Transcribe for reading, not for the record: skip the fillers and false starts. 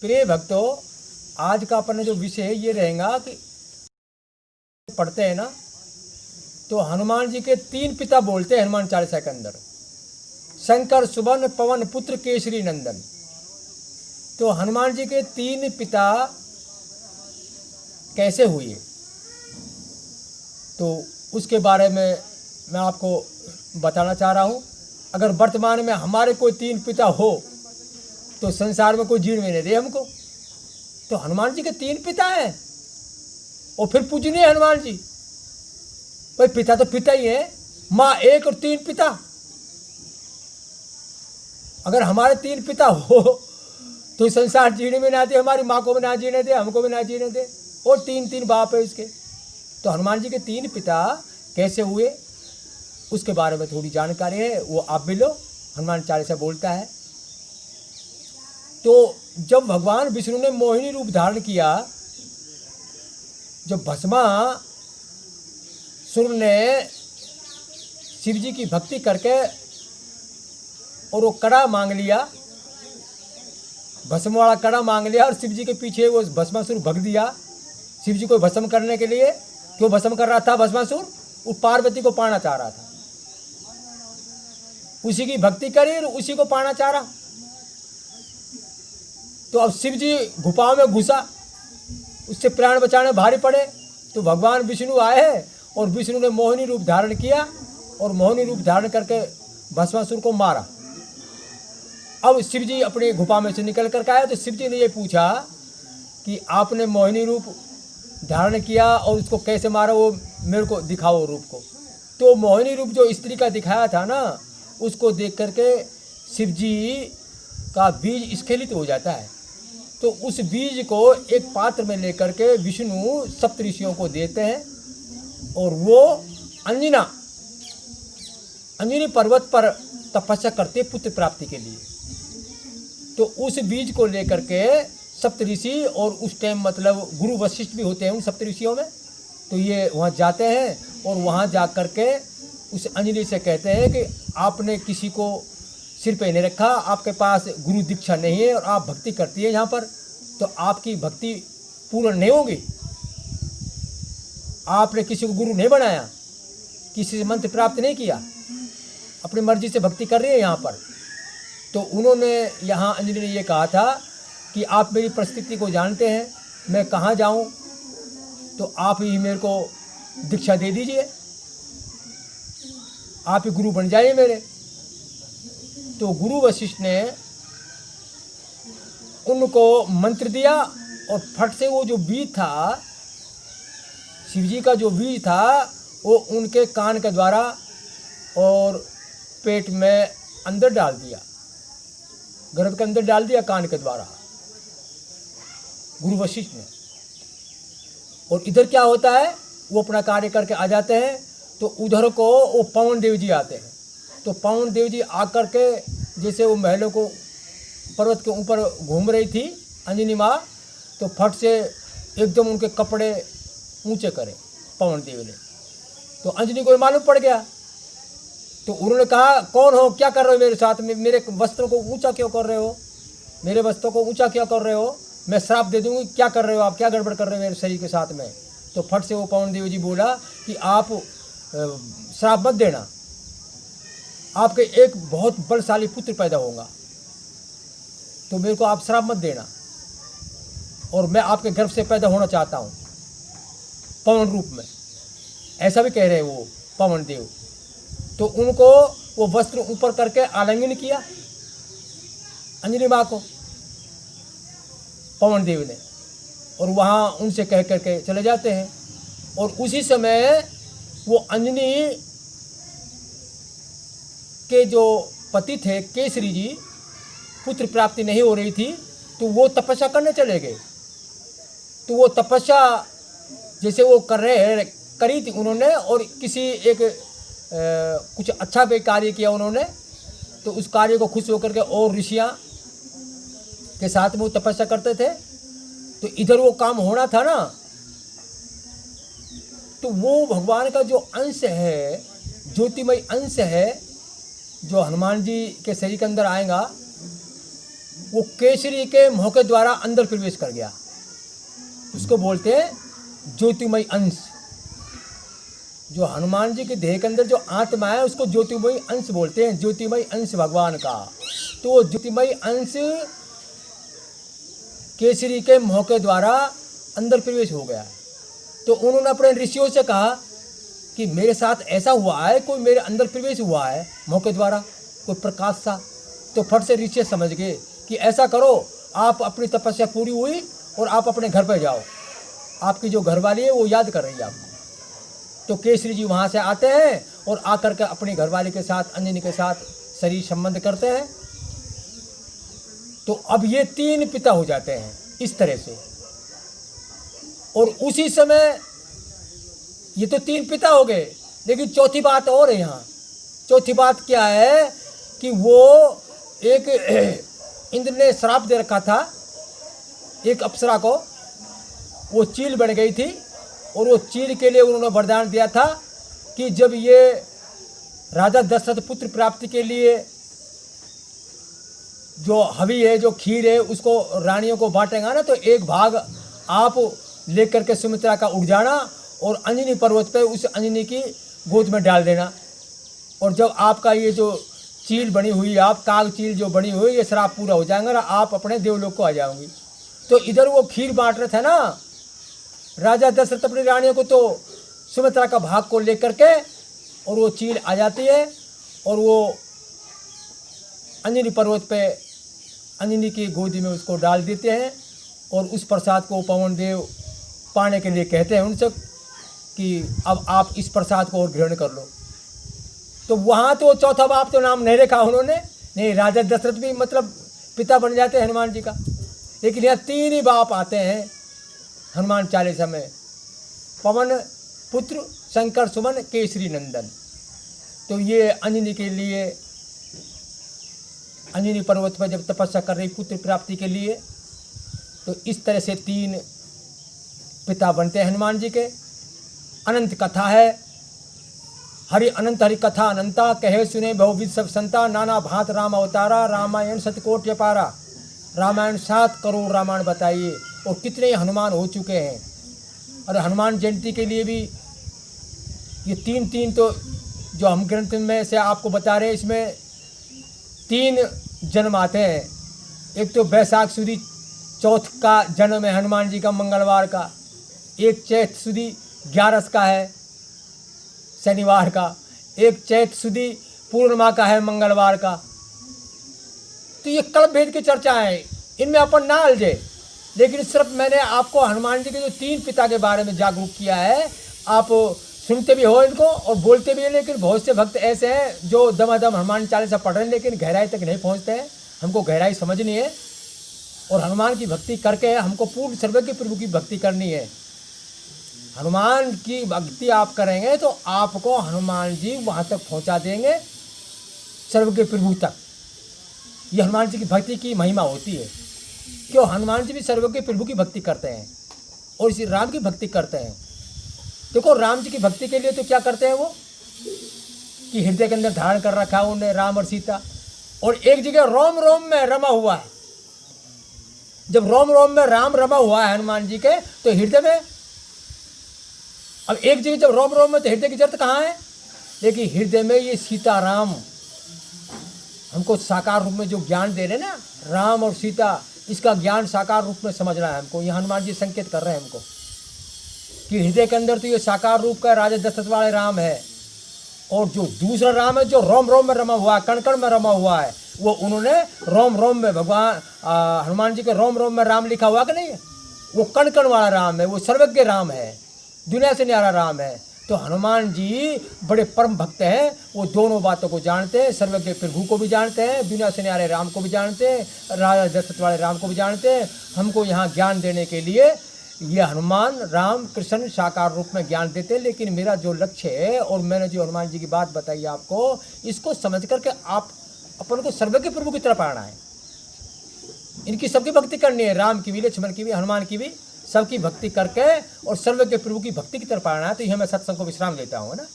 प्रिय भक्तों, आज का अपन जो विषय ये रहेगा कि पढ़ते हैं ना, तो हनुमान जी के 3 पिता बोलते हैं हनुमान चालीसा के अंदर। शंकर सुबन पवन पुत्र केसरी नंदन। तो हनुमान जी के 3 पिता कैसे हुए, तो उसके बारे में मैं आपको बताना चाह रहा हूँ। अगर वर्तमान में हमारे कोई 3 पिता हो तो संसार में कोई जीने नहीं दे हमको। तो हनुमान जी के 3 पिता हैं और फिर पूजनीय हनुमान जी। भाई पिता तो पिता ही है, माँ एक और 3 पिता। अगर हमारे 3 पिता हो तो संसार जीने में ना दे, हमारी माँ को भी ना जीने दे, हमको भी ना जीने दे, और 3 बाप है उसके। तो हनुमान जी के 3 पिता कैसे हुए उसके बारे में थोड़ी जानकारी है, वो आप भी लो। हनुमान चालीसा बोलता है। तो जब भगवान विष्णु ने मोहिनी रूप धारण किया, जब भस्मासुर ने शिव जी की भक्ति करके और वो कड़ा मांग लिया, भस्म वाला कड़ा मांग लिया, और शिव जी के पीछे वो भस्मासुर भग दिया शिव जी को भस्म करने के लिए। क्यों भस्म कर रहा था भस्मासुर? वो पार्वती को पाना चाह रहा था, उसी की भक्ति करी और उसी को पाना चाह रहा। तो अब शिव जी गुफाओं में घुसा, उससे प्राण बचाने भारी पड़े। तो भगवान विष्णु आए और विष्णु ने मोहिनी रूप धारण किया और मोहिनी रूप धारण करके भस्मासुर को मारा। अब शिव जी अपनी गुफा में से निकल कर आए तो शिव जी ने ये पूछा कि आपने मोहिनी रूप धारण किया और उसको कैसे मारा, वो मेरे को दिखाओ रूप को। तो मोहिनी रूप जो स्त्री का दिखाया था ना, उसको देख करके शिव जी का बीज स्खलित हो जाता है। तो उस बीज को एक पात्र में लेकर के विष्णु सप्तऋषियों को देते हैं और वो अंजनी पर्वत पर तपस्या करते पुत्र प्राप्ति के लिए। तो उस बीज को लेकर के सप्तऋषि, और उस टाइम मतलब गुरु वशिष्ठ भी होते हैं उन सप्तऋषियों में, तो ये वहाँ जाते हैं और वहाँ जा कर के उस अंजलि से कहते हैं कि आपने किसी को सिर पे नहीं रखा, आपके पास गुरु दीक्षा नहीं है और आप भक्ति करती है यहाँ पर, तो आपकी भक्ति पूर्ण नहीं होगी। आपने किसी को गुरु नहीं बनाया, किसी से मंत्र प्राप्त नहीं किया, अपनी मर्जी से भक्ति कर रही है यहाँ पर। तो उन्होंने यहाँ अंजलि ने ये कहा था कि आप मेरी परिस्थिति को जानते हैं, मैं कहाँ जाऊँ, तो आप ही मेरे को दीक्षा दे दीजिए, आप ही गुरु बन जाइए मेरे। तो गुरु वशिष्ठ ने उनको मंत्र दिया और फट से वो जो बीज था, शिवजी का जो बीज था, वो उनके कान के द्वारा और पेट में अंदर डाल दिया, गर्भ के अंदर डाल दिया कान के द्वारा गुरु वशिष्ठ ने। और इधर क्या होता है, वो अपना कार्य करके आ जाते हैं। तो उधर को वो पवन देव जी आते हैं। तो पवन देव जी आकर के जैसे वो महलों को पर्वत के ऊपर घूम रही थी अंजनी माँ, तो फट से एकदम उनके कपड़े ऊंचे करे पवन देव ने। तो अंजनी को मालूम पड़ गया। तो उन्होंने कहा, कौन हो, क्या कर रहे हो मेरे साथ में, मेरे वस्त्रों को ऊंचा क्यों कर रहे हो, मेरे वस्त्रों को ऊंचा क्यों कर रहे हो, मैं श्राप दे दूंगी, क्या कर रहे हो आप, क्या गड़बड़ कर रहे हो मेरे शरीर के साथ में। तो फट से वो पवन देव जी बोला कि आप श्राप मत देना, आपके एक बहुत बलशाली पुत्र पैदा होगा, तो मेरे को आप श्राप मत देना, और मैं आपके गर्भ से पैदा होना चाहता हूँ पवन रूप में, ऐसा भी कह रहे हैं वो पवन देव। तो उनको वो वस्त्र ऊपर करके आलिंगन किया अंजनी माँ को पवन देव ने, और वहाँ उनसे कह करके चले जाते हैं। और उसी समय वो अंजनी के जो पति थे केसरी जी, पुत्र प्राप्ति नहीं हो रही थी, तो वो तपस्या करने चले गए। तो वो तपस्या जैसे वो करी थी उन्होंने, और किसी एक कुछ अच्छा भी कार्य किया उन्होंने, तो उस कार्य को खुश होकर के और ऋषियाँ के साथ में वो तपस्या करते थे। तो इधर वो काम होना था ना, तो वो भगवान का जो अंश है, ज्योतिमय अंश है, जो हनुमान जी के शरीर के अंदर आएगा, वो केसरी के मुँह के द्वारा अंदर प्रवेश कर गया। उसको बोलते हैं ज्योतिमय अंश। जो हनुमान जी के देह के अंदर जो आत्मा है उसको ज्योतिमय अंश बोलते हैं, ज्योतिमय अंश भगवान का। तो वो ज्योतिमय अंश केसरी के मुँह के द्वारा अंदर प्रवेश हो गया। तो उन्होंने अपने ऋषियों से कहा कि मेरे साथ ऐसा हुआ है, कोई मेरे अंदर प्रवेश हुआ है मुँह के द्वारा, कोई प्रकाश सा। तो फट से ऋषि समझ गए कि ऐसा करो, आप अपनी तपस्या पूरी हुई और आप अपने घर पर जाओ, आपकी जो घरवाली है वो याद कर रही है आपको। तो केसरी जी वहाँ से आते हैं और आकर के अपनी घरवाली के साथ, अंजनी के साथ शरीर संबंध करते हैं। तो अब ये 3 पिता हो जाते हैं इस तरह से। और उसी समय ये तो 3 पिता हो गए, लेकिन चौथी बात और है यहाँ। चौथी बात क्या है कि वो एक इंद्र ने श्राप दे रखा था एक अप्सरा को, वो चील बन गई थी और वो चील के लिए उन्होंने वरदान दिया था कि जब ये राजा दशरथ पुत्र प्राप्ति के लिए जो हवी है, जो खीर है, उसको रानियों को बांटेगा ना, तो एक भाग आप लेकर के सुमित्रा का उड़ जाना और अंजनी पर्वत पे उस अंजनी की गोद में डाल देना। और जब आपका ये जो चील बनी हुई, आप काग चील जो बनी हुई, ये श्राप पूरा हो जाएगा और आप अपने देवलोक को आ जाओगी। तो इधर वो खीर बांट रहे थे ना राजा दशरथ अपनी रानियों को, तो सुमित्रा का भाग को लेकर के और वो चील आ जाती है और वो अंजनी पर्वत पे अंजनी की गोदी में उसको डाल देते हैं और उस प्रसाद को पवन देव पाने के लिए कहते हैं उनसे कि अब आप इस प्रसाद को और ग्रहण कर लो। तो वहाँ तो चौथा बाप तो नाम नहीं रखा उन्होंने, नहीं, राजा दशरथ भी मतलब पिता बन जाते हैं हनुमान जी का, लेकिन यहाँ 3 ही बाप आते हैं हनुमान चालीसा में, पवन पुत्र शंकर सुमन केसरी नंदन। तो ये अंजनी के लिए, अंजनी पर्वत पर जब तपस्या कर रही पुत्र प्राप्ति के लिए, तो इस तरह से 3 पिता बनते हैं हनुमान जी के। अनंत कथा है, हरि अनंत हरि कथा अनंता, कहे सुने बहुविध सब संता, नाना भांत राम अवतारा, रामायण सतकोट अपारा। रामायण 7 करोड़ रामायण बताइए, और कितने हनुमान हो चुके हैं। और हनुमान जयंती के लिए भी ये 3 तो जो हम ग्रंथ में से आपको बता रहे हैं, इसमें 3 जन्म आते हैं। एक तो बैसाख सुदी चौथ का जन्म है हनुमान जी का, मंगलवार का। एक चैत सुदी 11 का है, शनिवार का। एक चैत सुदी पूर्णिमा का है, मंगलवार का। तो ये कल्प भेद की चर्चा है, इनमें अपन ना अलझे, लेकिन सिर्फ मैंने आपको हनुमान जी के जो 3 पिता के बारे में जागरूक किया है। आप सुनते भी हो इनको और बोलते भी हैं, लेकिन बहुत से भक्त ऐसे हैं जो दमादम हनुमान चालीसा पढ़ रहे हैं, लेकिन गहराई तक नहीं पहुंचते हैं। हमको गहराई समझनी है और हनुमान की भक्ति करके हमको पूर्ण सर्वज्ञ प्रभु की भक्ति करनी है। हनुमान की भक्ति आप करेंगे तो आपको हनुमान जी वहाँ तक पहुँचा देंगे, सर्वज्ञ प्रभु तक। ये हनुमान जी की भक्ति की महिमा होती है। क्यों? हनुमान जी भी सर्वज्ञ प्रभु की भक्ति करते हैं और इसी राम की भक्ति करते हैं। देखो, राम जी की भक्ति के लिए तो क्या करते हैं वो, कि हृदय के अंदर धारण कर रखा है उन्हें राम और सीता, और एक जगह रोम रोम में रमा हुआ है। जब रोम रोम में राम रमा हुआ है हनुमान जी के, तो हृदय में, अब एक जगह जब रोम रोम में, तो हृदय की जरूरत कहाँ है? लेकिन हृदय में ये सीताराम हमको साकार रूप में जो ज्ञान दे रहे हैं ना, राम और सीता, इसका ज्ञान साकार रूप में समझना है हमको। ये हनुमान जी संकेत कर रहे हैं हमको कि हृदय के अंदर तो ये साकार रूप का राजा दशरथ वाले राम है, और जो दूसरा राम है जो रोम रोम में रमा हुआ है, कण कण में रमा हुआ है, वो उन्होंने रोम रोम में, भगवान हनुमान जी के रोम रोम में राम लिखा हुआ कि नहीं है? वो कण कण वाला राम है, वो सर्वज्ञ राम है, दुनिया से न्यारा राम है। तो हनुमान जी बड़े परम भक्त हैं, वो दोनों बातों को जानते हैं, सर्वज्ञ प्रभु को भी जानते हैं, दुनिया से न्यारे राम को भी जानते हैं, राजा दशरथ वाले राम को भी जानते हैं। हमको यहाँ ज्ञान देने के लिए ये हनुमान राम कृष्ण साकार रूप में ज्ञान देते हैं। लेकिन मेरा जो लक्ष्य है, और मैंने जो हनुमान जी की बात बताई आपको, इसको समझ करके आप अपन को सर्वज्ञ प्रभु की तरफ आना है। इनकी सबकी भक्ति करनी है, राम की भी, लक्ष्मण की भी, हनुमान की भी, सबकी भक्ति करके और सर्वज्ञ प्रभु की भक्ति की तरफ आना है। तो यह मैं सत्संग को विश्राम देता हूँ ना।